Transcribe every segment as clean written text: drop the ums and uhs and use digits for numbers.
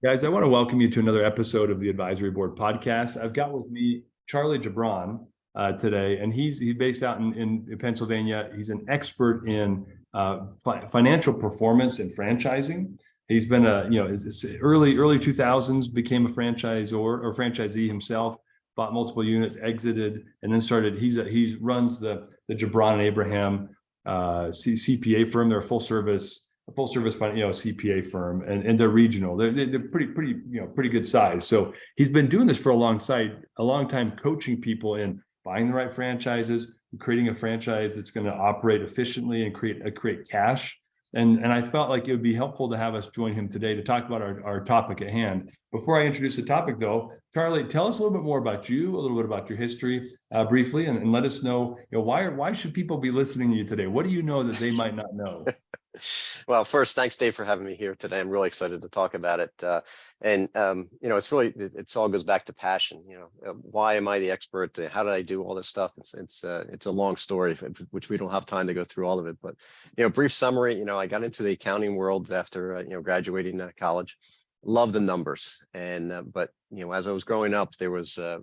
Guys, I want to welcome you to another episode of the Advisory Board podcast. I've got with me Charlie Jebran today, and he's based out in Pennsylvania. He's an expert in financial performance and franchising. He's been it's early 2000s, became a franchisor or franchisee himself, bought multiple units, exited, and then started. He runs the Jebran and Abraham CPA firm. They're a full service CPA firm, and they're regional. They're pretty good size. So he's been doing this for a long time, coaching people in buying the right franchises, creating a franchise that's going to operate efficiently and create cash. And I felt like it would be helpful to have us join him today to talk about our topic at hand. Before I introduce the topic, though, Charlie, tell us a little bit more about you, a little bit about your history, briefly, and let us know, why should people be listening to you today? What do you know that they might not know? Well, first, thanks, Dave, for having me here today. I'm really excited to talk about it. It's all goes back to passion. Why am I the expert? How did I do all this stuff? It's a long story, which we don't have time to go through all of it. But, brief summary, I got into the accounting world after, graduating college. Love the numbers. But as I was growing up, there was, a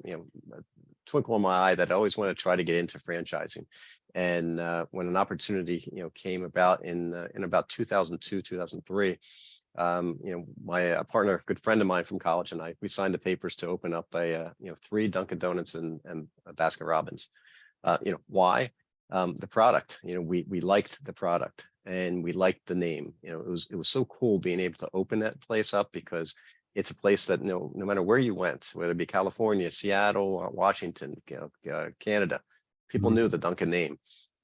twinkle in my eye that I always wanted to try to get into franchising. And when an opportunity, came about in about 2002, 2003, my partner, a good friend of mine from college, and we signed the papers to open up 3 Dunkin' Donuts and a Baskin Robbins. Why? The product. We liked the product and we liked the name. It was so cool being able to open that place up because it's a place that no matter where you went, whether it be California, Seattle, Washington, Canada, people knew the Dunkin' name.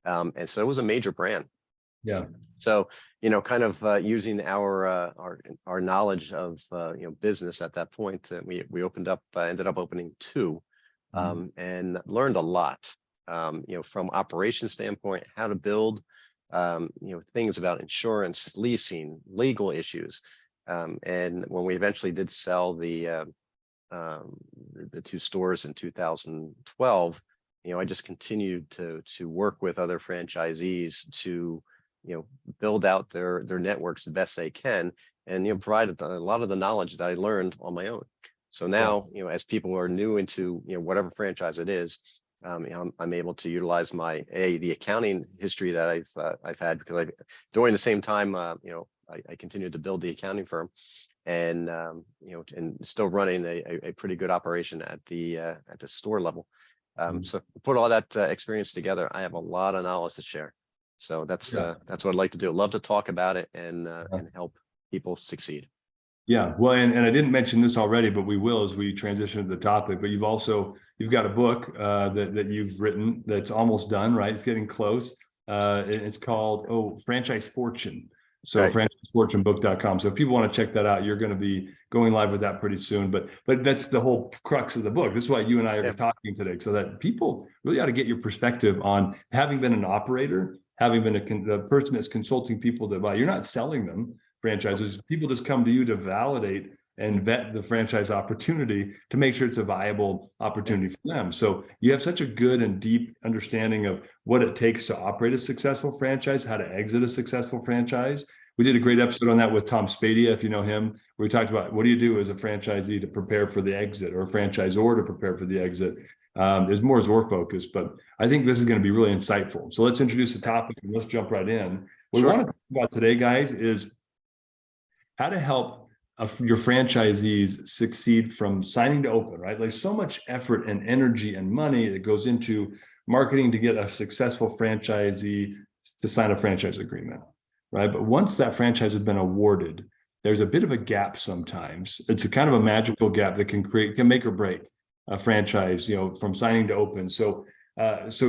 And so it was a major brand. Yeah. So, kind of using our knowledge of, business at that point, we ended up opening 2 and learned a lot, from operation standpoint, how to build, things about insurance, leasing, legal issues. And when we eventually did sell the 2 stores in 2012, I just continued to work with other franchisees to, build out their networks the best they can, and provide a lot of the knowledge that I learned on my own. So now, as people are new into whatever franchise it is, I'm able to utilize the accounting history that I've had, because during the same time, I continued to build the accounting firm, and and still running a pretty good operation at the store level. So put all that experience together, I have a lot of knowledge to share. So that's what I'd like to do. Love to talk about it and help people succeed. Yeah, well, and I didn't mention this already, but we will as we transition to the topic. But you've got a book that you've written that's almost done, right? It's getting close. It's called Franchise Fortune. So Right. franchisefortunebook.com. So if people want to check that out, you're going to be going live with that pretty soon. But that's the whole crux of the book. This is why you and I are talking today, so that people really ought to get your perspective on having been an operator, having been the person that's consulting people to buy. You're not selling them franchises. People just come to you to validate and vet the franchise opportunity to make sure it's a viable opportunity for them. So you have such a good and deep understanding of what it takes to operate a successful franchise, how to exit a successful franchise. We did a great episode on that with Tom Spadia, if you know him, where we talked about what do you do as a franchisee to prepare for the exit, or a franchisor to prepare for the exit. There's more Zor focus, but I think this is going to be really insightful. So let's introduce the topic and let's jump right in. What we want to talk about today, guys, is how to help your franchisees succeed from signing to open, right? Like, so much effort and energy and money that goes into marketing to get a successful franchisee to sign a franchise agreement, right? But once that franchise has been awarded, there's a bit of a gap sometimes. It's a kind of a magical gap that can make or break a franchise, from signing to open. So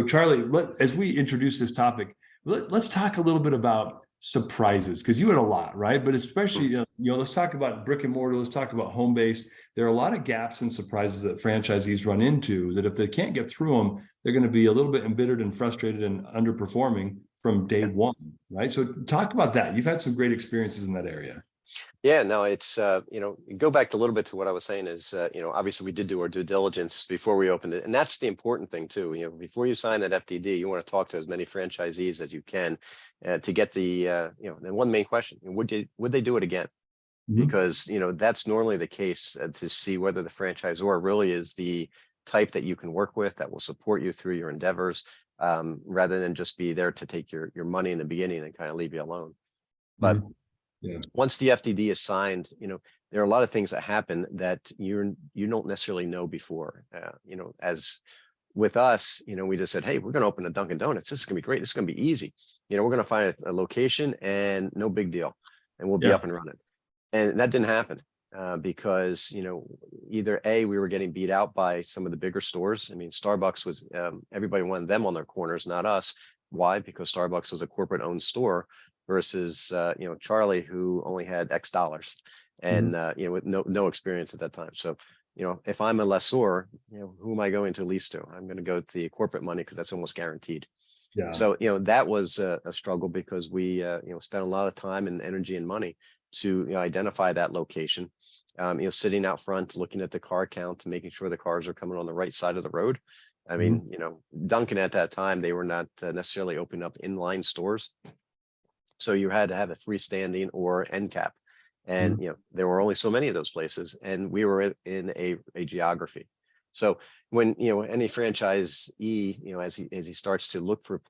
Charlie, as we introduce this topic, let's talk a little bit about surprises, because you had a lot, right? But especially, let's talk about brick and mortar. Let's talk about home-based. There are a lot of gaps and surprises that franchisees run into that if they can't get through them, they're going to be a little bit embittered and frustrated and underperforming from day one, right? So talk about that. You've had some great experiences in that area. Yeah, no, it's, go back a little bit to what I was saying is, obviously we did do our due diligence before we opened it. And that's the important thing too. Before you sign that FDD, you want to talk to as many franchisees as you can to get the one main question: would they do it again? because, that's normally the case, to see whether the franchisor really is the type that you can work with, that will support you through your endeavors, rather than just be there to take your money in the beginning and kind of leave you alone. But Yeah. once the FDD is signed, there are a lot of things that happen that you don't necessarily know before. As with us, we just said, hey, we're going to open a Dunkin' Donuts. This is going to be great. This is going to be easy. We're going to find a location and no big deal, and we'll be up and running. And that didn't happen, because, either A, we were getting beat out by some of the bigger stores. I mean, Starbucks was, everybody wanted them on their corners, not us. Why? Because Starbucks was a corporate owned store versus, Charlie, who only had X dollars and, with no experience at that time. So, if I'm a lessor, who am I going to lease to? I'm going to go to the corporate money because that's almost guaranteed. Yeah. So, that was a struggle, because we, spent a lot of time and energy and money to identify that location, sitting out front, looking at the car count, and making sure the cars are coming on the right side of the road. I mean, Dunkin' at that time, they were not necessarily opening up inline stores. So you had to have a freestanding or end cap. And, there were only so many of those places, and we were in a geography. So when, any franchisee, as he starts to look for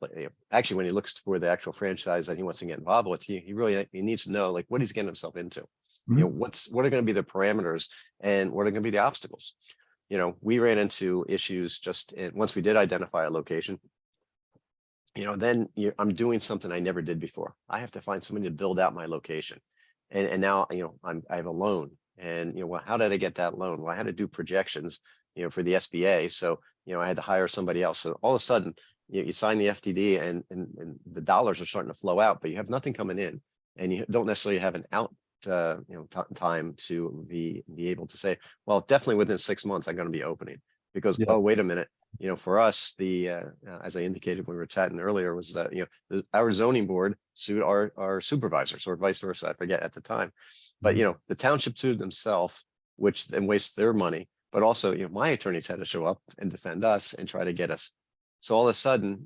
actually, when he looks for the actual franchise that he wants to get involved with, he needs to know, like, what he's getting himself into. What are going to be the parameters, and what are going to be the obstacles? We ran into issues just once we did identify a location. Then I'm doing something I never did before. I have to find somebody to build out my location. And now, I have a loan, and, well, how did I get that loan? Well, I had to do projections, for the SBA. So, I had to hire somebody else. So all of a sudden, you sign the FDD, and the dollars are starting to flow out, but you have nothing coming in, and you don't necessarily have an out, time to be able to say, well, definitely within 6 months, I'm going to be opening, because, oh, wait a minute. For us, as I indicated when we were chatting earlier, was that, our zoning board sued our supervisors, or vice versa. I forget at the time, but, the township sued themselves, which then wastes their money. But also, my attorneys had to show up and defend us and try to get us. So all of a sudden,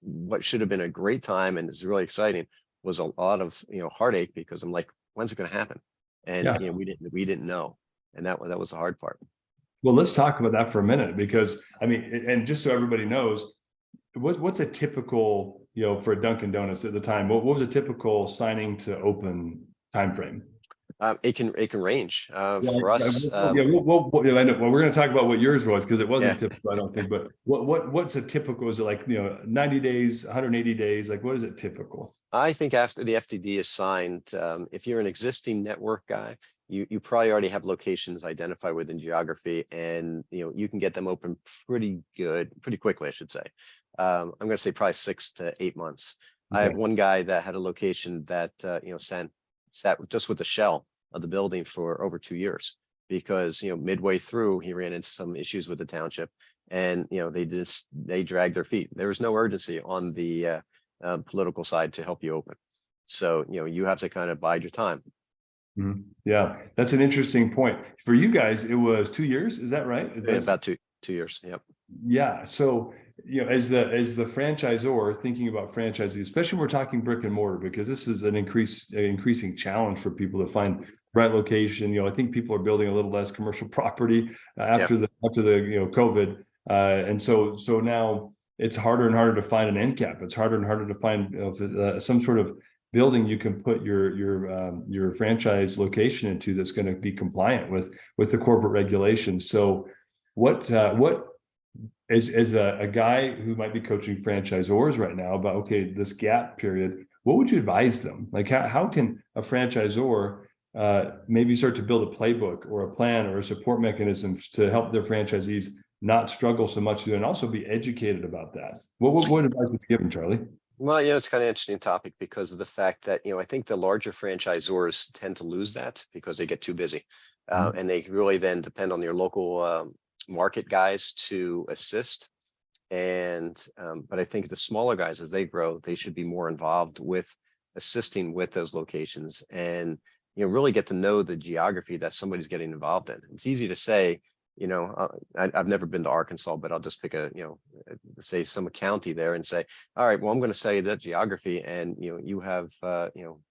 what should have been a great time and is really exciting was a lot of, heartache, because I'm like, when's it going to happen? And, we didn't know. And that was the hard part. Well, let's talk about that for a minute, because I mean, and just so everybody knows, what's a typical, for a Dunkin' Donuts at the time, what was a typical signing to open time frame? It can range for us. I know. Well, we're going to talk about what yours was, because it wasn't typical, I don't think. But what's a typical? Is it like 90 days, 180 days? Like, what is it typical? I think after the FDD is signed, if you're an existing network guy, you probably already have locations identified within geography, and you can get them open pretty quickly, I should say. I'm going to say probably 6 to 8 months. Okay. I have one guy that had a location that sat just with the shell of the building for over 2 years, because midway through he ran into some issues with the township, and they dragged their feet. There was no urgency on the political side to help you open, so you have to kind of bide your time. Yeah, that's an interesting point. For you guys, it was 2 years. Is that right? About two years. Yep. Yeah. So, as the franchisor thinking about franchising, especially when we're talking brick and mortar, because this is an increasing challenge for people to find the right location. I think people are building a little less commercial property after the COVID, and so now it's harder and harder to find an end cap. It's harder and harder to find some sort of building you can put your franchise location into that's going to be compliant with the corporate regulations. So what as a guy who might be coaching franchisors right now about, okay, this gap period, what would you advise them? Like, how can a franchisor maybe start to build a playbook or a plan or a support mechanisms to help their franchisees not struggle so much, and also be educated about that? What advice would you give them, Charlie? Well, it's kind of an interesting topic, because of the fact that, I think the larger franchisors tend to lose that because they get too busy, and they really then depend on their local market guys to assist. And but I think the smaller guys, as they grow, they should be more involved with assisting with those locations, and really get to know the geography that somebody's getting involved in. It's easy to say, I've never been to Arkansas, but I'll just pick say some county there and say, all right, well, I'm going to say that geography, and you have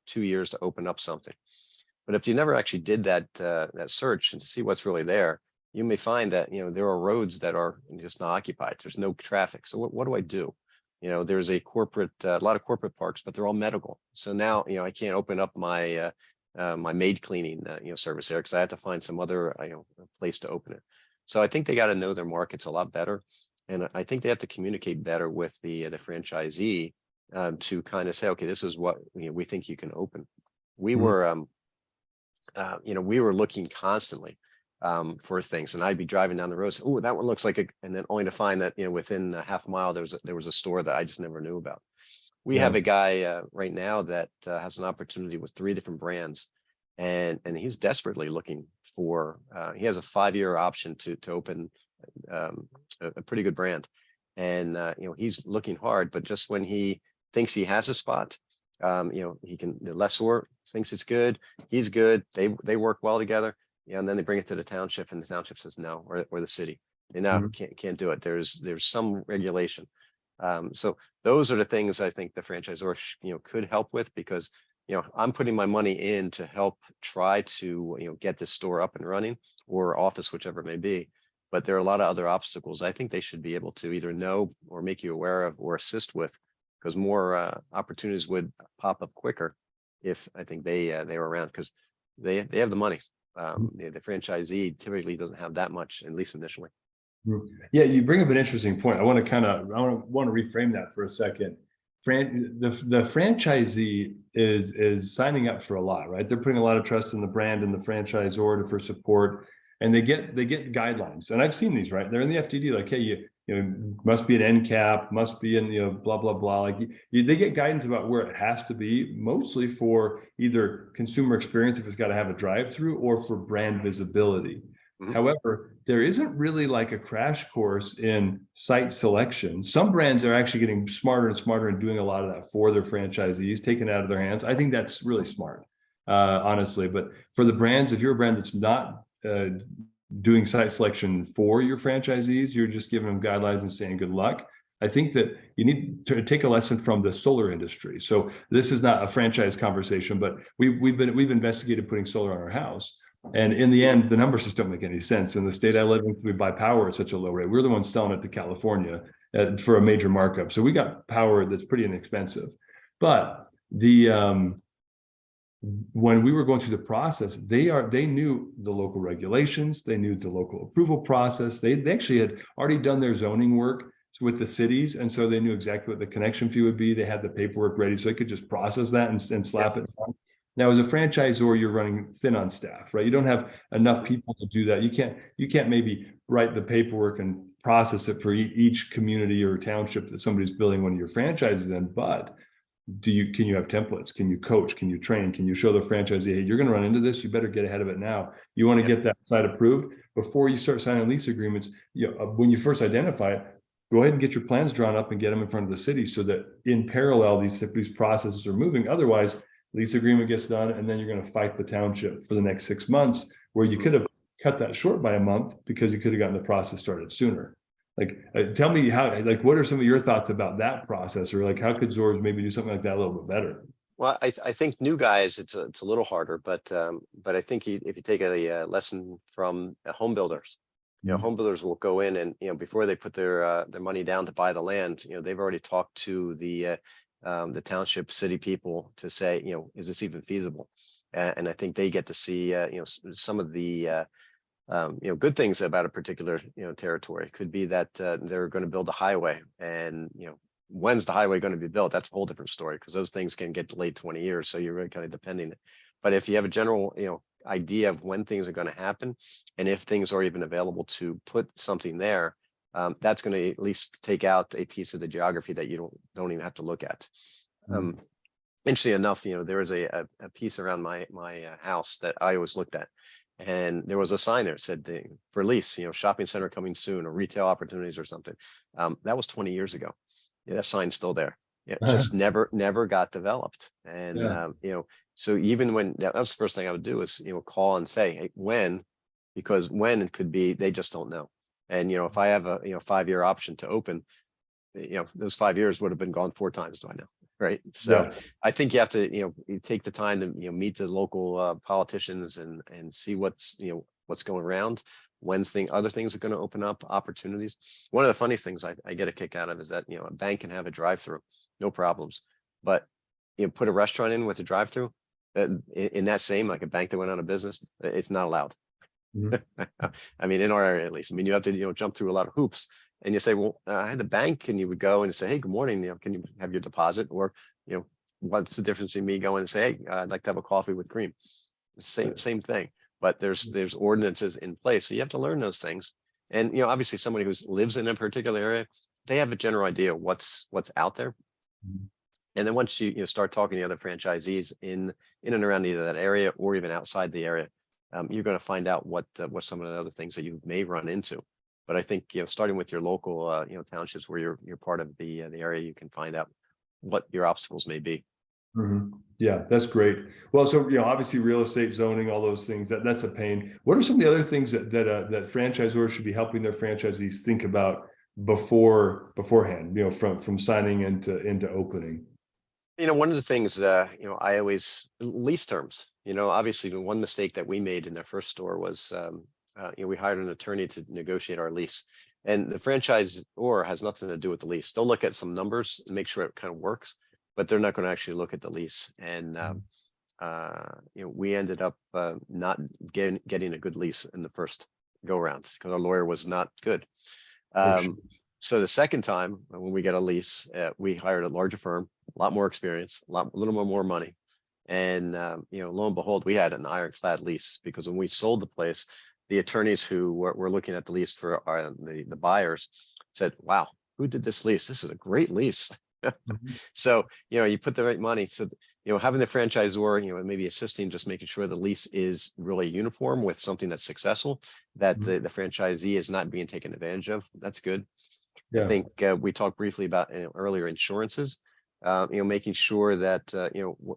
2 years to open up something. But if you never actually did that search and see what's really there, you may find that, there are roads that are just not occupied. There's no traffic. So what do I do? There's a lot of corporate parks, but they're all medical. So now, I can't open up my my maid cleaning, service there because I have to find some other, place to open it. So I think they got to know their markets a lot better. And I think they have to communicate better with the franchisee to kind of say, okay, this is what we think you can open. We were, we were looking constantly for things, and I'd be driving down the road, say, oh, that one looks like and then only to find that within a half mile there was a store that I just never knew about. We have a guy right now that has an opportunity with 3 different brands, and he's desperately looking for. He has a 5-year option to open a pretty good brand, and he's looking hard. But just when he thinks he has a spot, he can. The lessor thinks it's good. He's good. They work well together. And then they bring it to the township, and the township says no, or the city. They now can't do it. There's some regulation. So those are the things I think the franchisor could help with, because I'm putting my money in to help try to get this store up and running, or office, whichever it may be. But there are a lot of other obstacles I think they should be able to either know or make you aware of or assist with, because more opportunities would pop up quicker if I think they were around, because they have the money. The franchisee typically doesn't have that much, at least initially. Yeah, you bring up an interesting point. I want to reframe that for a second. The franchisee is signing up for a lot, right? They're putting a lot of trust in the brand and the franchisor for support, and they get guidelines. And I've seen these, right? They're in the FDD, like, hey, must be an end cap, must be in, blah, blah, blah. Like they get guidance about where it has to be, mostly for either consumer experience, if it's got to have a drive-through, or for brand visibility. However, there isn't really like a crash course in site selection. Some brands are actually getting smarter and smarter and doing a lot of that for their franchisees, taking it out of their hands. I think that's really smart, honestly. But for the brands, if you're a brand that's not doing site selection for your franchisees, you're just giving them guidelines and saying good luck. I think that you need to take a lesson from the solar industry. So this is not a franchise conversation, but we've investigated putting solar on our house. And in the end, the numbers just don't make any sense. In the state I live in, we buy power at such a low rate. We're the ones selling it to California for a major markup. So we got power that's pretty inexpensive. But when we were going through the process, they knew the local regulations, they knew the local approval process. They actually had already done their zoning work with the cities, and so they knew exactly what the connection fee would be. They had the paperwork ready, so they could just process that and slap it down. Now, as a franchisor, you're running thin on staff, right? You don't have enough people to do that. You can't maybe write the paperwork and process it for each community or township that somebody's building one of your franchises in. But can you have templates? Can you coach? Can you train? Can you show the franchisee, hey, you're going to run into this, you better get ahead of it now. You want to get that site approved before you start signing lease agreements. When you first identify it, go ahead and get your plans drawn up and get them in front of the city, so that in parallel these processes are moving. Otherwise, lease agreement gets done, and then you're going to fight the township for the next 6 months, where you could have cut that short by a month because you could have gotten the process started sooner. Like, tell me what are some of your thoughts about that process, or like how could Zors maybe do something like that a little bit better? Well, I think new guys, it's a little harder, but I think if you take a lesson from home builders, home builders will go in and before they put their money down to buy the land, they've already talked to the township city people to say, is this even feasible? And I think they get to see, some of the good things about a particular, territory. It could be that they're going to build a highway, and, when's the highway going to be built? That's a whole different story, because those things can get delayed 20 years. So you're really kind of depending. But if you have a general, idea of when things are going to happen, and if things are even available to put something there, that's going to at least take out a piece of the geography that you don't even have to look at. Interesting enough, there was a piece around my house that I always looked at, and there was a sign there that said for lease, shopping center coming soon, or retail opportunities or something. That was 20 years ago. Yeah, that sign's still there. It just never got developed. And so even when that was the first thing I would do is call and say, hey, when, because when it could be, they just don't know. And if I have a 5-year option to open, those 5 years would have been gone 4 times. Do I know? right? So Yeah. I think you have to, you take the time to, meet the local politicians and see what's going around. When's other things are going to open up opportunities. One of the funny things I get a kick out of is that, a bank can have a drive-through, no problems. But put a restaurant in with a drive-through, in that same, like a bank that went out of business, it's not allowed. Mhm. I mean, in our area at least. I mean, you have to, jump through a lot of hoops. And you say, well, I had the bank, and you would go and say, hey, good morning, can you have your deposit? Or, what's the difference between me going and say, hey, I'd like to have a coffee with cream? Same thing. But there's ordinances in place. So you have to learn those things. And, obviously somebody who lives in a particular area, they have a general idea of what's out there. Mhm. And then once you start talking to other franchisees in and around either that area or even outside the area, you're going to find out what some of the other things that you may run into. But I think starting with your local townships where you're part of the area, you can find out what your obstacles may be. Mhm. Yeah, that's great. Well, so obviously real estate zoning, all those things, that's a pain. What are some of the other things that franchisors should be helping their franchisees think about beforehand? From signing into opening. One of the things I always lease terms. Obviously the one mistake that we made in our first store was we hired an attorney to negotiate our lease, and the franchisor has nothing to do with the lease. They'll look at some numbers and make sure it kind of works, but they're not going to actually look at the lease. And we ended up not getting a good lease in the first go round because our lawyer was not good. So the second time when we got a lease, we hired a larger firm, a lot more experience, a little more money. And, lo and behold, we had an ironclad lease because when we sold the place, the attorneys who were looking at the lease for the buyers said, wow, who did this lease? This is a great lease. Mhm. So, you put the right money. So, having the franchisor, maybe assisting, just making sure the lease is really uniform with something that's successful, that Mhm. the franchisee is not being taken advantage of. That's good. I Yeah. think we talked briefly about earlier insurances, making sure that,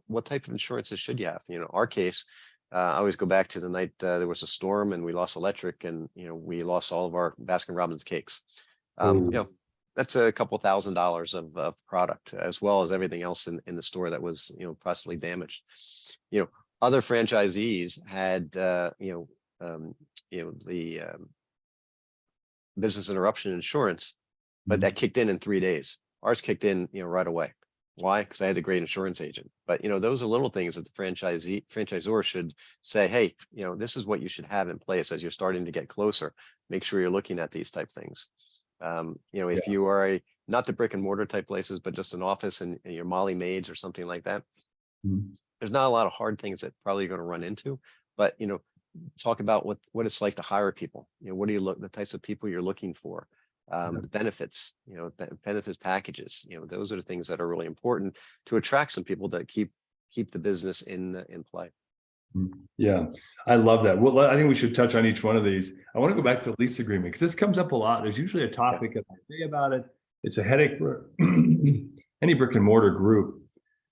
what type of insurances should you have? Our case, I always go back to the night there was a storm and we lost electric and, we lost all of our Baskin Robbins cakes. Oh. That's a couple $1,000s of product as well as everything else in the store that was, possibly damaged. Other franchisees had, the business interruption insurance, but that kicked in 3 days. Ours kicked in, right away. Why? Because I had a great insurance agent. But those are little things that the franchisor should say, hey, this is what you should have in place as you're starting to get closer. Make sure you're looking at these type things. If you are not the brick and mortar type places, but just an office and your Molly maids or something like that, Mhm. there's not a lot of hard things that probably you're going to run into. But talk about what it's like to hire people. What do you look, the types of people you're looking for, the benefits, benefits packages. Those are the things that are really important to attract some people that keep the business in play. Yeah, I love that. Well, I think we should touch on each one of these. I want to go back to the lease agreement because this comes up a lot. There's usually a Yeah. topic and I say about it. It's a headache for any brick and mortar group,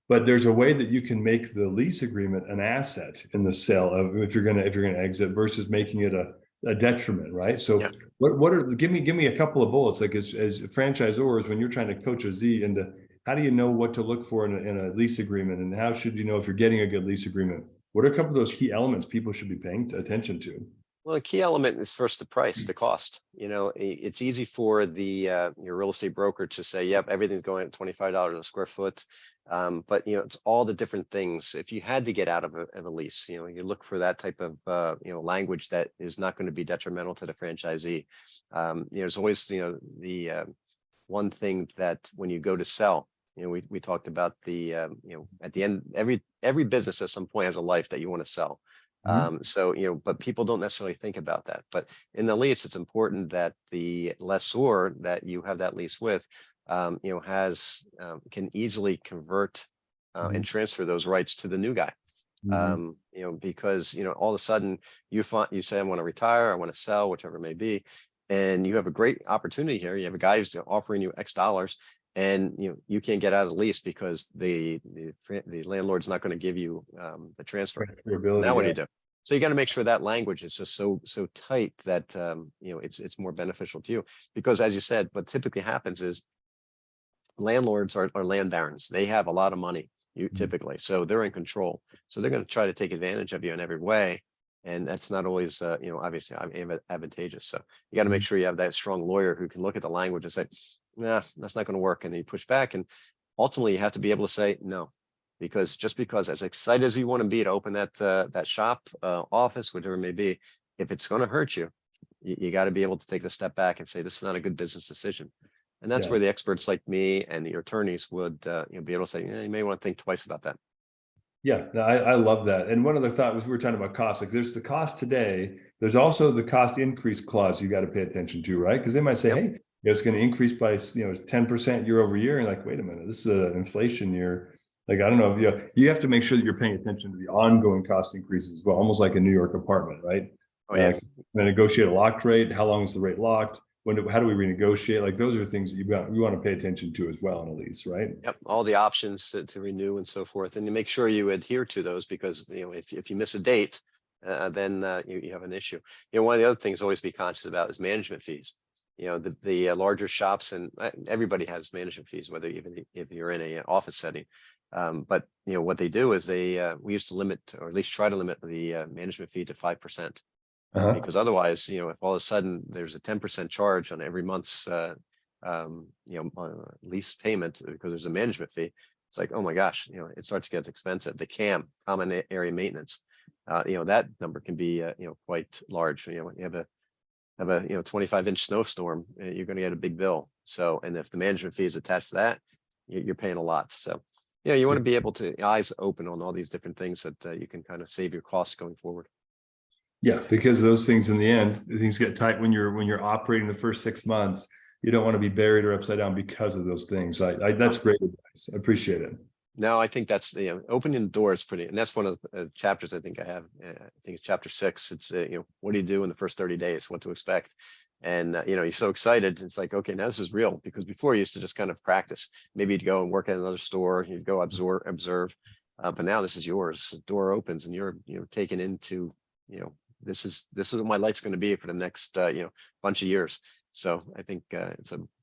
but there's a way that you can make the lease agreement an asset in the sale of if you're gonna exit versus making it a detriment, right? So Yeah. what are give me a couple of bullets like as franchisors when you're trying to coach a Z into how do you know what to look for in a lease agreement and how should you know if you're getting a good lease agreement? What are a couple of those key elements people should be paying attention to? Well, a key element is first the price, the cost. It's easy for the your real estate broker to say, "Yep, everything's going at $25 a square foot," but it's all the different things. If you had to get out of a lease, you look for that type of language that is not going to be detrimental to the franchisee. There's always the one thing that when you go to sell, we talked about the at the end, every business at some point has a life that you want to sell. So, but people don't necessarily think about that. But in the lease, it's important that the lessor that you have that lease with, has can easily convert and transfer those rights to the new guy. Because all of a sudden you say I want to retire, I want to sell, whichever it may be, and you have a great opportunity here. You have a guy who's offering you X dollars, and you can't get out of the lease because the landlord's not going to give you the transfer. Now what do you do? So you got to make sure that language is just so tight that it's more beneficial to you, because as you said, what typically happens is landlords are land barons. They have a lot of money, typically, so they're in control. So they're going to try to take advantage of you in every way, and that's not always, obviously advantageous. So you got to make sure you have that strong lawyer who can look at the language and say, nah, that's not going to work, and then you push back. And ultimately, you have to be able to say no, because just because as excited as you want to be to open that shop, office, whatever it may be, if it's going to hurt you, you got to be able to take the step back and say, this is not a good business decision. And that's where the experts like me and your attorneys would be able to say, you may want to think twice about that. Yeah, I love that. And one other thought was, we were talking about costs. Like, there's the cost today. There's also the cost increase clause you got to pay attention to, right? Because they might say, hey, it's going to increase by 10% year over year. And like, wait a minute, this is an inflation year. Like, I don't know. You have to make sure that you're paying attention to the ongoing cost increases as well, almost like a New York apartment, right? Oh, yeah. Negotiate a locked rate. How long is the rate locked? How do we renegotiate? Like, those are things that you want to pay attention to as well in a lease, right? Yep, all the options to renew and so forth, and you make sure you adhere to those, because if you miss a date, then you have an issue. One of the other things always be conscious about is management fees. The larger shops, and everybody has management fees, whether even if you're in an office setting. But what they do is we used to limit, or at least try to limit, the management fee to 5%. Because otherwise, if all of a sudden there's a 10% charge on every month's lease payment because there's a management fee, it's like, oh my gosh, it starts to get expensive. The common area maintenance, that number can be quite large. When you have a 25-inch snowstorm, you're going to get a big bill. So, and if the management fee is attached to that, you're paying a lot. So you want to be able to eyes open on all these different things that you can kind of save your costs going forward. Yeah, because those things in the end, things get tight when you're operating the first 6 months. You don't want to be buried or upside down because of those things. That's great advice. I appreciate it. No, I think that's opening the door is pretty, and that's one of the chapters I think I have. I think it's chapter 6. It's what do you do in the first 30 days? What to expect? And you're so excited. It's like, okay, now this is real, because before you used to just kind of practice. Maybe you'd go and work at another store. You'd go observe. But now this is yours. The door opens, and you're taken into this is what my life's going to be for the next bunch of years. So I think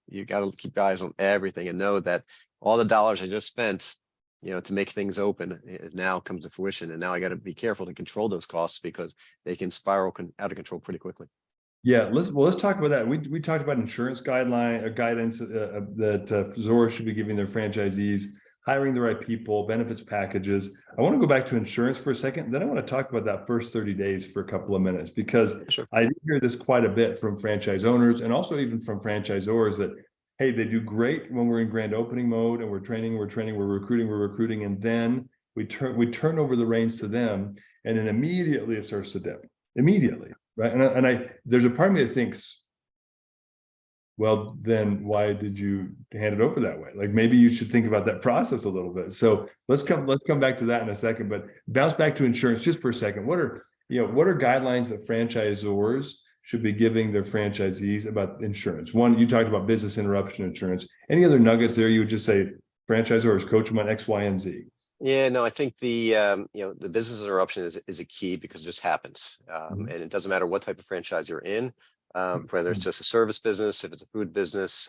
you got to keep eyes on everything and know that all the dollars I just spent to make things open, it now comes to fruition. And now I got to be careful to control those costs, because they can spiral out of control pretty quickly. Yeah, let's talk about that. We talked about insurance guidance that Zora should be giving their franchisees, hiring the right people, benefits packages. I want to go back to insurance for a second. Then I want to talk about that first 30 days for a couple of minutes, because I hear this quite a bit from franchise owners, and also even from franchisors, that, hey, they do great when we're in grand opening mode and we're training, we're recruiting, and then we turn over the reins to them, and then immediately it starts to dip. Immediately, right? And there's a part of me that thinks, well, then why did you hand it over that way? Like, maybe you should think about that process a little bit. So let's come back to that in a second, but bounce back to insurance just for a second. What are guidelines that franchisors should be giving their franchisees about insurance? One, you talked about business interruption insurance. Any other nuggets there you would just say, franchisors, coach them on X, Y, and Z? Yeah, no, I think the business interruption is a key, because it just happens. And it doesn't matter what type of franchise you're in. Whether it's just a service business, if it's a food business,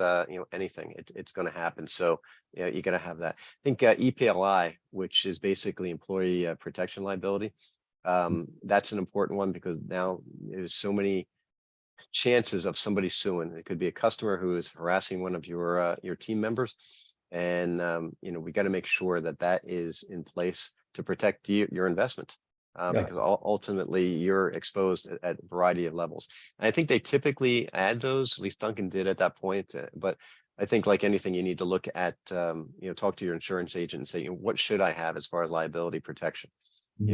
anything, it's going to happen. So you got to have that. I think EPLI, which is basically employee protection liability, that's an important one, because now there's so many chances of somebody suing. It could be a customer who is harassing one of your team members, and we got to make sure that is in place to protect your investment. Because ultimately you're exposed at a variety of levels. And I think they typically add those, at least Duncan did at that point. But I think, like anything, you need to look at, talk to your insurance agent and say, what should I have as far as liability protection?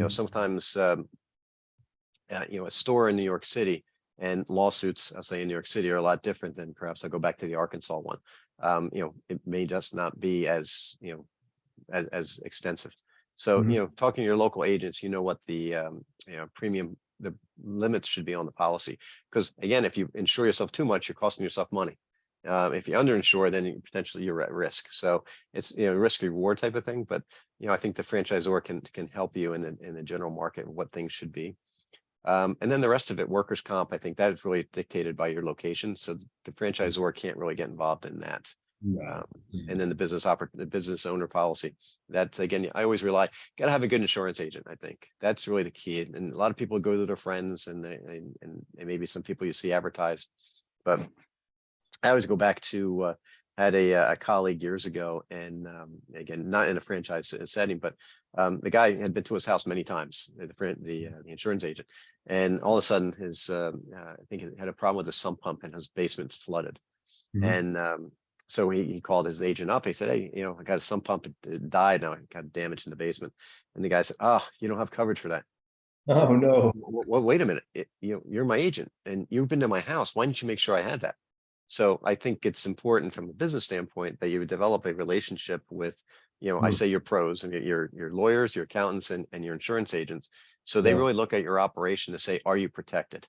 Sometimes, a store in New York City, and lawsuits, I'll say, in New York City are a lot different than, perhaps I'll go back to the Arkansas one. It may just not be as extensive. So, talking to your local agents, what the premium, the limits should be on the policy. Because again, if you insure yourself too much, you're costing yourself money. If you underinsure, then potentially you're at risk. So it's risk reward type of thing. But I think the franchisor can help you in the general market what things should be. And then the rest of it, workers' comp, I think that is really dictated by your location. So the franchisor can't really get involved in that. Yeah. And then the business owner policy. That's again, I always rely, got to have a good insurance agent. I think that's really the key. And a lot of people go to their friends and maybe some people you see advertised, but I always go back to, had a colleague years ago, and again, not in a franchise setting, but the guy had been to his house many times, the insurance agent, and all of a sudden his, I think he had a problem with the sump pump and his basement flooded. Mhm. And so he called his agent up. He said, "Hey, I got a sump pump, it died. Now it got damaged in the basement." And the guy said, "Oh, you don't have coverage for that." I said, Oh, no. Wait a minute. You're my agent and you've been to my house. Why didn't you make sure I had that?" So I think it's important from a business standpoint that you would develop a relationship with, I Mm, say your pros and your lawyers, your accountants, and your insurance agents. So they yeah, really look at your operation to say, are you protected?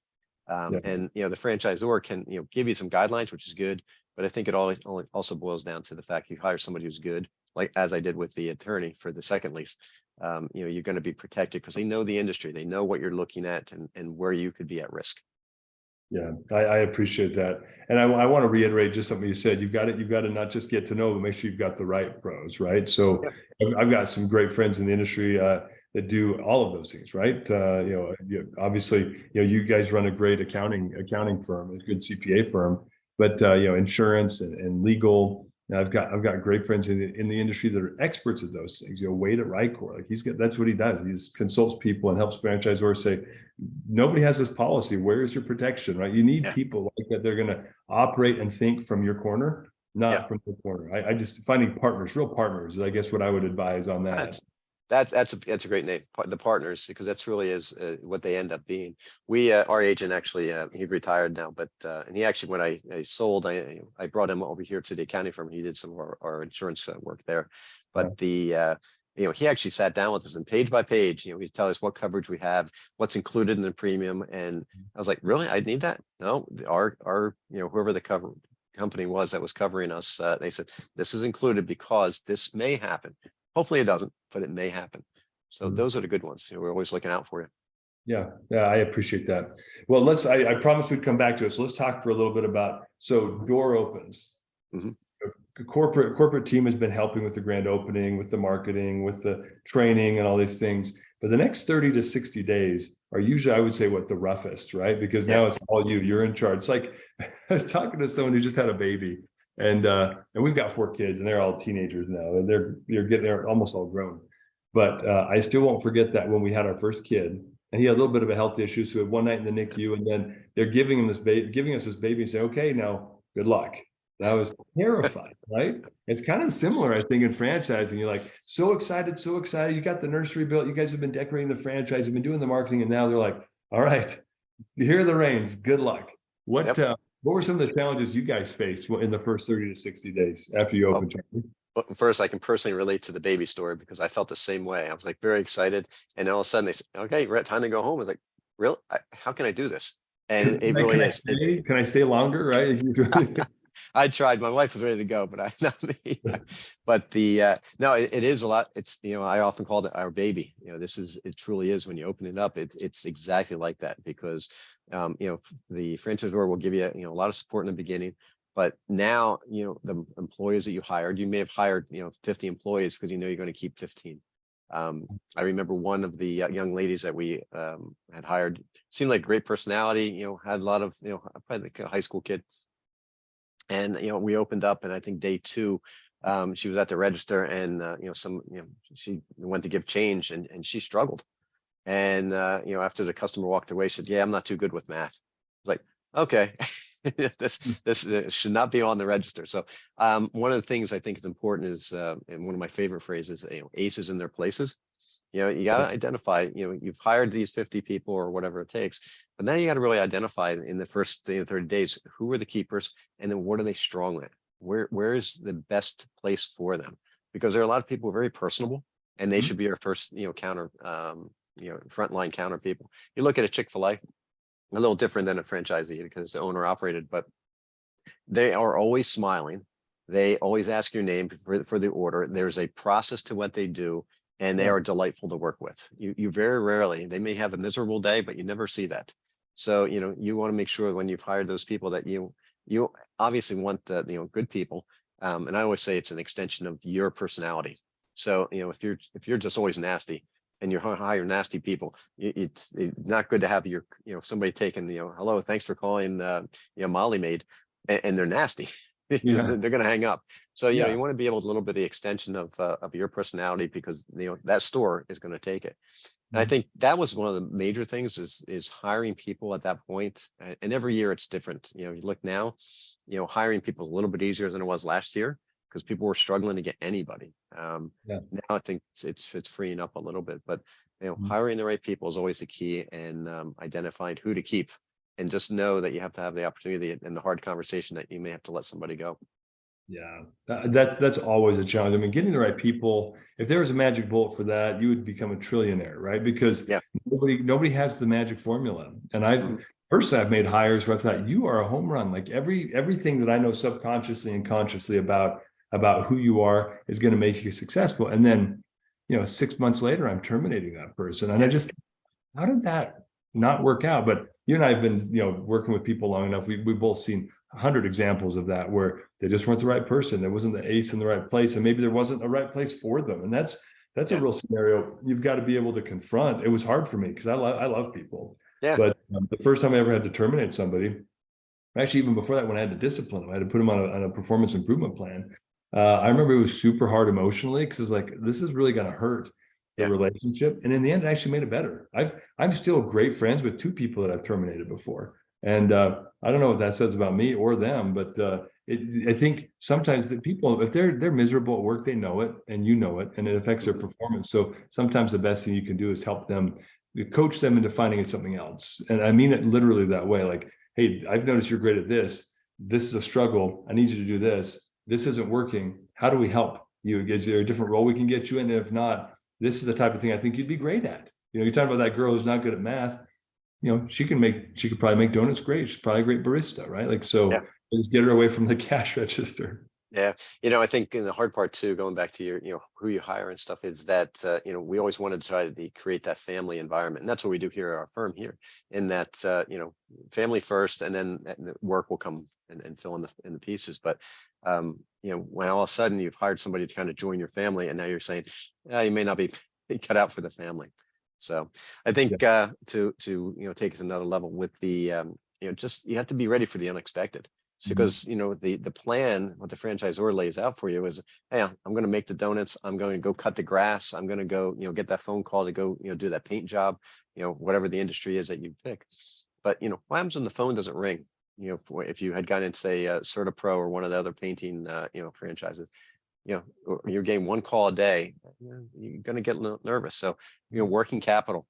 yeah. And the franchisor can give you some guidelines, which is good. But I think it always only also boils down to the fact you hire somebody who's good, like as I did with the attorney for the second lease. You're going to be protected because they know the industry, they know what you're looking at and where you could be at risk. Yeah, I appreciate that. And I want to reiterate just something you said. You've got to not just get to know, but make sure you've got the right pros, right? So Yep. I've got some great friends in the industry that do all of those things, right? Obviously, you guys run a great accounting firm, a good CPA firm, but insurance and legal. And I've got great friends in the industry that are experts at those things. Wade at Rycor, like that's what he does. He consults people and helps franchisors say, nobody has this policy. Where is your protection, right? You need Yeah. people like that. They're going to operate and think from your corner, Yeah. not from the corner. I just finding partners, real partners, is I guess what I would advise on that. That's that's a great name, the partners, because that's really is what they end up being. We our agent actually he retired now, but and he actually when I sold, I brought him over here to the accounting firm. He did some of our insurance work there, Yeah. but he actually sat down with us and page by page, he'd tell us what coverage we have, what's included in the premium, and I was like, really, I need that? No, our whoever the company was that was covering us, they said this is included because this may happen. Hopefully it doesn't, but it may happen. So Mhm. those are the good ones. We're always looking out for you. Yeah, I appreciate that. Well, I promised we'd come back to it. So let's talk for a little bit about, so door opens. Mhm. The corporate team has been helping with the grand opening, with the marketing, with the training and all these things. But the next 30 to 60 days are usually, I would say, what the roughest, right? Because Yeah. now it's all you're in charge. It's like I was talking to someone who just had a baby, and we've got 4 kids and they're all teenagers now. And they're almost all grown. But I still won't forget that when we had our first kid, and he had a little bit of a health issue. So we had one night in the NICU, and then they're giving us this baby and say, okay, now good luck. And I was terrified, right? It's kind of similar, I think, in franchising. You're like so excited, so excited. You got the nursery built. You guys have been decorating the franchise, you've been doing the marketing, and now they're like, all right, here are the reins. Good luck. Yep. What were some of the challenges you guys faced in the first 30 to 60 days after you Well, opened, Charlie? first, I can personally relate to the baby story because I felt the same way. I was like very excited, and all of a sudden they said, "Okay, we're at time to go home." I was like, "Really? How can I do this?" And it really is. Can I stay longer? Right? I tried. My wife was ready to go, but I not me. But no, it is a lot. It's I often call it our baby. It truly is when you open it up. It's exactly like that because the franchisor will give you a lot of support in the beginning, but now the employees that you hired, you may have hired 50 employees because you're going to keep 15. I remember one of the young ladies that we had hired seemed like great personality. Had a lot of probably like a high school kid. And we opened up, and I think day 2, she was at the register, and she went to give change, and she struggled. And after the customer walked away, she said, "Yeah, I'm not too good with math." I was like, "Okay, this should not be on the register." So one of the things I think is important is, and one of my favorite phrases, aces in their places. You got to identify, you've hired these 50 people or whatever it takes, but now you got to really identify in the first 30 days, who are the keepers, and then what are they strong at? Where is the best place for them? Because there are a lot of people who are very personable, and they should be our first, counter, frontline counter people. You look at a Chick-fil-A, a little different than a franchisee because it's owner operated, but they are always smiling. They always ask your name for the order. There's a process to what they do, and they Yeah. are delightful to work with. You very rarely, they may have a miserable day, but you never see that. So, you want to make sure when you've hired those people that you obviously want good people, And I always say it's an extension of your personality. So, if you're just always nasty and you hire nasty people, it's not good to have somebody taking, hello, thanks for calling, Molly maid, and they're nasty. Yeah. They're going to hang up. So, Yeah. you want to be able to a little bit of the extension of your personality, because, that store is going to take it. And I think that was one of the major things is hiring people at that point. And every year it's different. You look now, hiring people is a little bit easier than it was last year, because people were struggling to get anybody. Yeah. Now I think it's freeing up a little bit, but Mhm. hiring the right people is always the key, and identifying who to keep. And just know that you have to have the opportunity and the hard conversation that you may have to let somebody go. Yeah, that's always a challenge. I mean, getting the right people, if there was a magic bullet for that, you would become a trillionaire, right? Because Yeah. nobody has the magic formula. And I've made hires where I thought, you are a home run. Like everything that I know subconsciously and consciously about who you are is going to make you successful. And then, 6 months later, I'm terminating that person. And I just, how did that not work out? But you and I have been, working with people long enough. We've both seen 100 examples of that, where they just weren't the right person. There wasn't the ace in the right place, and maybe there wasn't a right place for them. And that's a real scenario you've got to be able to confront. It was hard for me because I love people. Yeah. But the first time I ever had to terminate somebody, actually even before that, when I had to discipline them, I had to put them on a performance improvement plan. I remember it was super hard emotionally, because it's like, this is really going to hurt the relationship. And in the end, it actually made it better. I'm still great friends with 2 people that I've terminated before. And I don't know what that says about me or them, but I think sometimes the people, if they're miserable at work, they know it, and and it affects their performance. So sometimes the best thing you can do is help them, coach them into finding something else. And I mean it literally that way. Like, hey, I've noticed you're great at this. This is a struggle. I need you to do this. This isn't working. How do we help you? Is there a different role we can get you in? And if not, this is the type of thing I think you'd be great at. You're talking about that girl who's not good at math. She could probably make donuts great. She's probably a great barista, right? Like, so just get her away from the cash register. Yeah. I think in the hard part too, going back to your, who you hire and stuff, is that, we always wanted to try to create that family environment. And that's what we do here at our firm here, in that, family first, and then work will come and fill in the pieces. But, when all of a sudden you've hired somebody to kind of join your family, and now you're saying, you may not be cut out for the family. So I think to take it to another level with the, just, you have to be ready for the unexpected. So because, the plan, what the franchisor lays out for you is, hey, I'm going to make the donuts. I'm going to go cut the grass. I'm going to go, get that phone call to go, do that paint job, whatever the industry is that you pick. But, what happens when the phone doesn't ring? If you had gotten into, say, Certa Pro or one of the other painting, franchises, you're getting one call a day, you're going to get nervous. So, working capital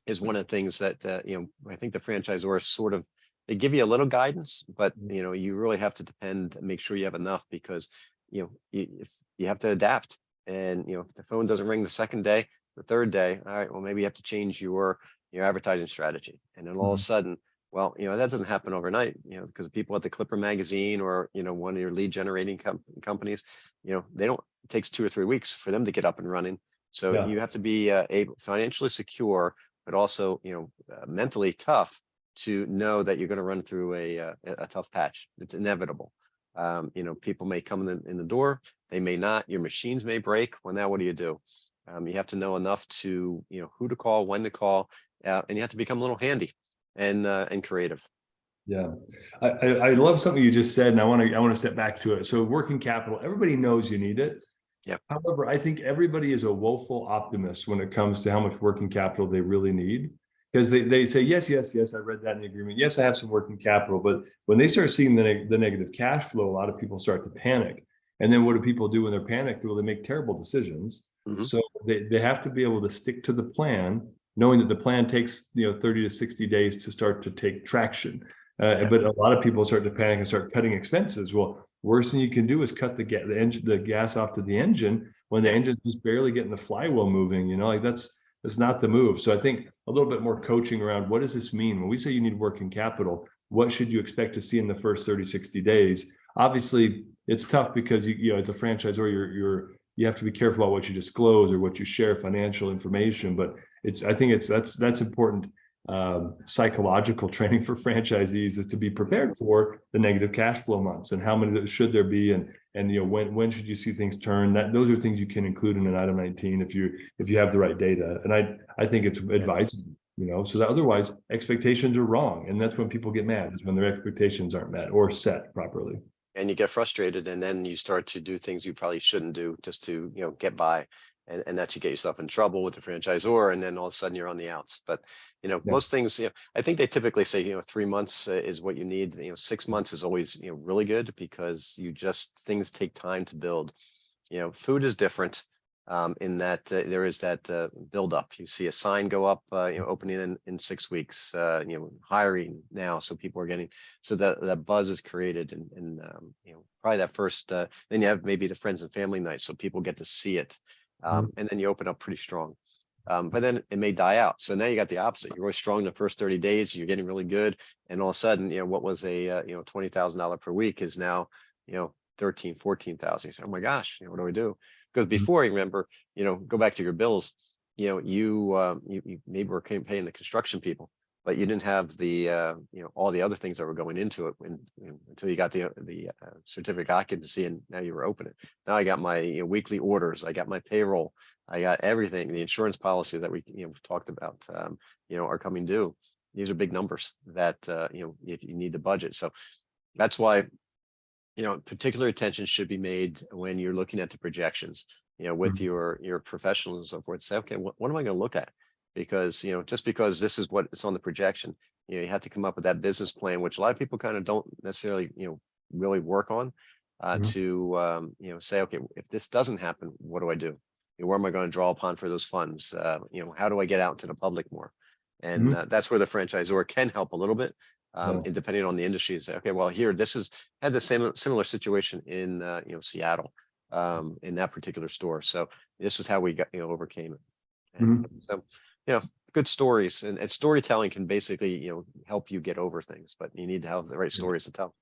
is one of the things that, I think the franchisor sort of, they give you a little guidance, but, you really have to make sure you have enough, because, if you have to adapt, and, if the phone doesn't ring the second day, the third day, all right, well, maybe you have to change your advertising strategy. And then all of a sudden, well, that doesn't happen overnight, because people at the Clipper magazine, or, one of your lead generating companies, it takes 2 or 3 weeks for them to get up and running. So you have to be financially secure, but also, mentally tough, to know that you're going to run through a tough patch. It's inevitable. People may come in the door, they may not, your machines may break. Well, now what do? You have to know enough to, who to call, when to call, and you have to become a little handy and creative. Yeah, I love something you just said, and I want to step back to it. So working capital, everybody knows you need it. Yeah. However, I think everybody is a woeful optimist when it comes to how much working capital they really need. Because they say, yes, I read that in the agreement. Yes, I have some working capital. But when they start seeing the negative cash flow, a lot of people start to panic. And then what do people do when they're panicked? Well, they make terrible decisions. So they have to be able to stick to the plan, knowing that the plan takes 30 to 60 days to start to take traction. But a lot of people start to panic and start cutting expenses. Well, worst thing you can do is cut the gas off to the engine when the engine's just barely getting the flywheel moving. Like that's not the move. So I think a little bit more coaching around, what does this mean? When we say you need working capital, what should you expect to see in the first 30, 60 days? Obviously, it's tough because as a franchisor, you have to be careful about what you disclose or what you share financial information. But I think that's important. Psychological training for franchisees is to be prepared for the negative cash flow months, and how many should there be, and and when should you see things turn. Those are things you can include in an item 19 if you have the right data. And I think it's advisable, so that otherwise expectations are wrong, and that's when people get mad, is when their expectations aren't met or set properly. And you get frustrated, and then you start to do things you probably shouldn't do just to get by, and that's you get yourself in trouble with the franchisor, and then all of a sudden you're on the outs. But most things, I think they typically say 3 months is what you need. 6 months is always really good, because things take time to build. Food is different. In that there is that build up. You see a sign go up, opening in 6 weeks, hiring now. So people are getting, so that buzz is created, and probably that first, then you have maybe the friends and family night. So people get to see it. And then you open up pretty strong. But then it may die out. So now you got the opposite. You're really strong in the first 30 days, you're getting really good. And all of a sudden, what was a, $20,000 per week is now, 13, 14,000. You say, oh my gosh, what do we do? Because before, you remember, go back to your bills, you maybe were paying the construction people, but you didn't have the, all the other things that were going into it until you got the certificate of occupancy, and now you were opening. Now I got my weekly orders, I got my payroll, I got everything, the insurance policy that we talked about, are coming due. These are big numbers that, if you need the budget. So that's why particular attention should be made when you're looking at the projections, with your professionals and so forth. Say, okay, what am I going to look at? Because, just because this is what it's on the projection, you have to come up with that business plan, which a lot of people kind of don't necessarily, really work on, to, say, okay, if this doesn't happen, what do I do? Where am I going to draw upon for those funds? How do I get out to the public more? And that's where the franchisor can help a little bit. And depending on the industry, say, okay, well, here, had the similar situation in, Seattle, in that particular store. So this is how we got, overcame it. And so, good stories, and storytelling can basically, help you get over things, but you need to have the right stories to tell.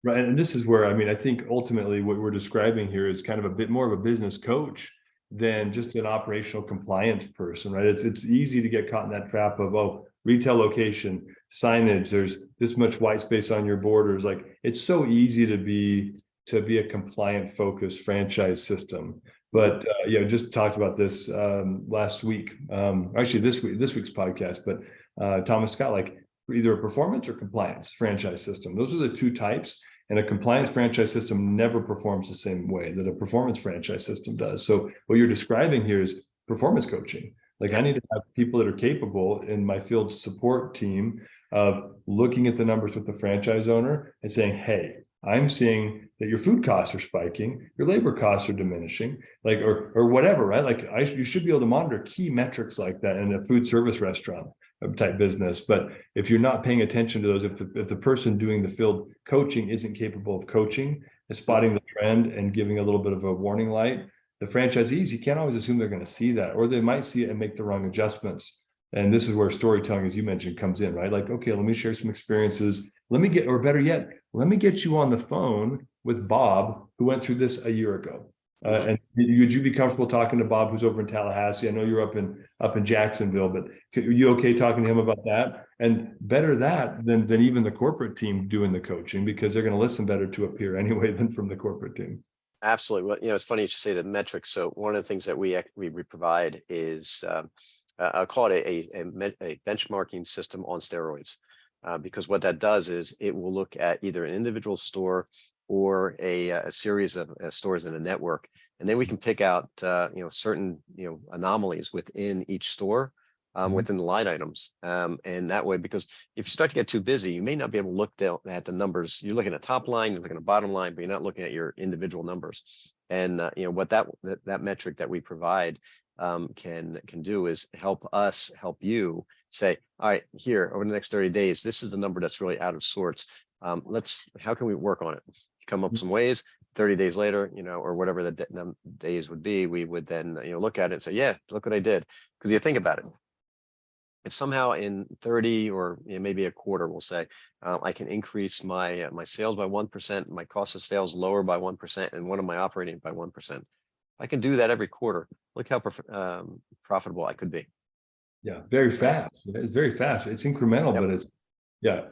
Right. And this is where, I think ultimately what we're describing here is kind of a bit more of a business coach than just an operational compliance person, right? It's easy to get caught in that trap of, retail location, signage, there's this much white space on your borders. Like, it's so easy to be a compliant focused franchise system. But just talked about this last week, actually this week's podcast, but Thomas Scott, like, either a performance or compliance franchise system. Those are the two types. And a compliance franchise system never performs the same way that a performance franchise system does. So what you're describing here is performance coaching. Like, I need to have people that are capable in my field support team of looking at the numbers with the franchise owner and saying, hey, I'm seeing that your food costs are spiking, your labor costs are diminishing, like, or whatever, right? Like, you should be able to monitor key metrics like that in a food service restaurant type business. But if you're not paying attention to those, if the person doing the field coaching isn't capable of coaching and spotting the trend and giving a little bit of a warning light, the franchisees, you can't always assume they're going to see that, or they might see it and make the wrong adjustments. And this is where storytelling, as you mentioned, comes in, right? Like, okay, let me share some experiences. Let me get you on the phone with Bob, who went through this a year ago. And would you be comfortable talking to Bob, who's over in Tallahassee? I know you're up in Jacksonville, but are you okay talking to him about that? And better that than even the corporate team doing the coaching, because they're going to listen better to a peer anyway than from the corporate team. Absolutely. Well, it's funny you should say the metrics. So one of the things that we provide is I'll call it a benchmarking system on steroids, because what that does is it will look at either an individual store or a series of stores in a network, and then we can pick out certain anomalies within each store, within the line items, and that way, because if you start to get too busy, you may not be able to look at the numbers. You're looking at top line, you're looking at bottom line, but you're not looking at your individual numbers. And what that metric that we provide can do is help you say, all right, here over the next 30 days, this is the number that's really out of sorts. How can we work on it? Come up with some ways. 30 days later, or whatever the days would be, we would then look at it and say, yeah, look what I did. Because you think about it, if somehow in 30 or maybe a quarter, we'll say, I can increase my sales by 1%, my cost of sales lower by 1%, and one of my operating by 1%. I can do that every quarter. Look how profitable I could be. Yeah, very fast. It's very fast. It's incremental, but Yeah.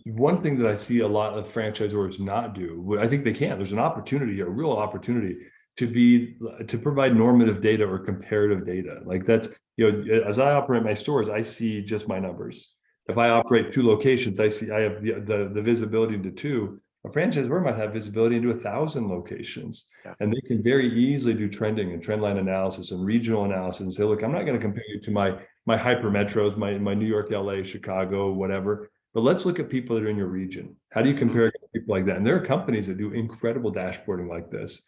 One thing that I see a lot of franchisors not do, what I think they can, there's an opportunity, a real opportunity to provide normative data or comparative data. Like that's, as I operate my stores, I see just my numbers. If I operate 2 locations, I have the visibility into 2. A franchisor might have visibility into 1,000 locations, and they can very easily do trending and trend line analysis and regional analysis and say, look, I'm not going to compare you to my hyper metros, my New York, LA, Chicago, whatever. But let's look at people that are in your region. How do you compare people like that? And there are companies that do incredible dashboarding like this.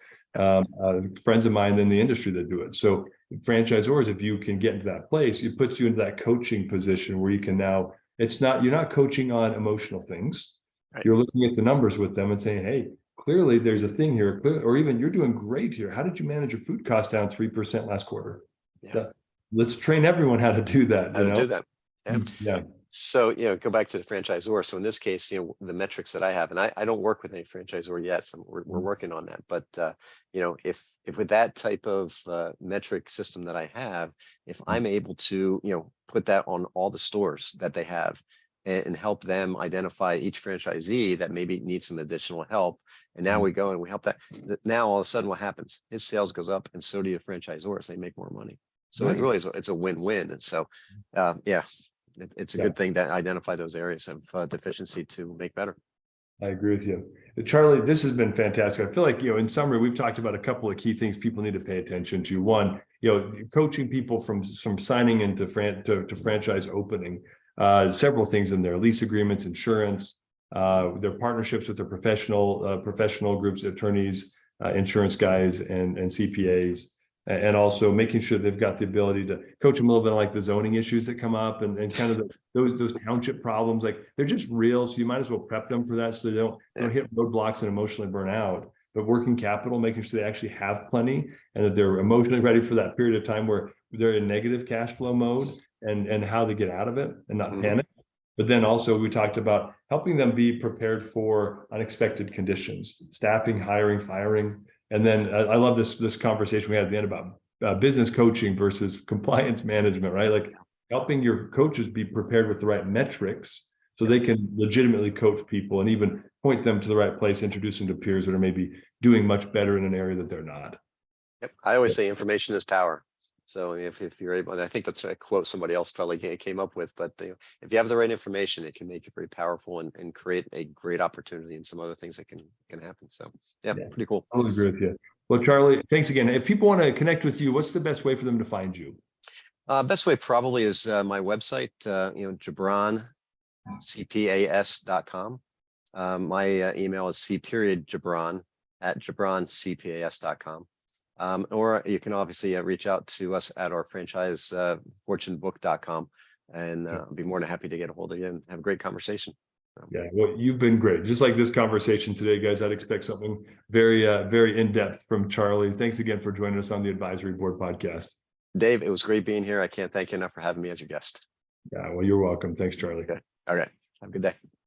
Friends of mine in the industry that do it. So franchisors, if you can get into that place, it puts you into that coaching position where you can now, you're not coaching on emotional things. Right. You're looking at the numbers with them and saying, hey, clearly there's a thing here, or even you're doing great here. How did you manage your food cost down 3% last quarter? Yeah. Let's train everyone how to do that. How to do that. Yeah. Yeah. So, go back to the franchisor. So in this case, the metrics that I have, and I don't work with any franchisor yet, so we're working on that. But, if with that type of metric system that I have, if I'm able to, put that on all the stores that they have and help them identify each franchisee that maybe needs some additional help. And now we go and we help that. Now, all of a sudden, what happens? His sales goes up and so do the franchisors. They make more money. So it really is, it's a win-win. And so, it's a good thing to identify those areas of deficiency to make better. I agree with you. Charlie, this has been fantastic. I feel like, in summary, we've talked about a couple of key things people need to pay attention to. One, coaching people from signing into to franchise opening, several things in there, lease agreements, insurance, their partnerships with their professional groups, attorneys, insurance guys, and CPAs. And also making sure they've got the ability to coach them a little bit on like the zoning issues that come up and kind of those township problems, like they're just real. So you might as well prep them for that so they don't hit roadblocks and emotionally burn out. But working capital, making sure they actually have plenty and that they're emotionally ready for that period of time where they're in negative cash flow mode and how they get out of it and not panic. But then also we talked about helping them be prepared for unexpected conditions, staffing, hiring, firing. And then I love this conversation we had at the end about business coaching versus compliance management, right? Like helping your coaches be prepared with the right metrics so they can legitimately coach people and even point them to the right place, introduce them to peers that are maybe doing much better in an area that they're not. Yep. I always say information is power. So if you're able, and I think that's a quote somebody else probably came up with, but if you have the right information, it can make it very powerful and create a great opportunity and some other things that can happen. So yeah, pretty cool. I agree with you. Well, Charlie, thanks again. If people want to connect with you, what's the best way for them to find you? Best way probably is my website, JebranCPAS.com. My email is c.jebran@JebranCPAS.com. Or you can obviously reach out to us at our franchise, fortunebook.com, and I'll be more than happy to get a hold of you and have a great conversation. Yeah, well, you've been great. Just like this conversation today, guys, I'd expect something very, very in-depth from Charlie. Thanks again for joining us on the Advisory Board podcast. Dave, it was great being here. I can't thank you enough for having me as your guest. Yeah, well, you're welcome. Thanks, Charlie. Okay. All right. Have a good day.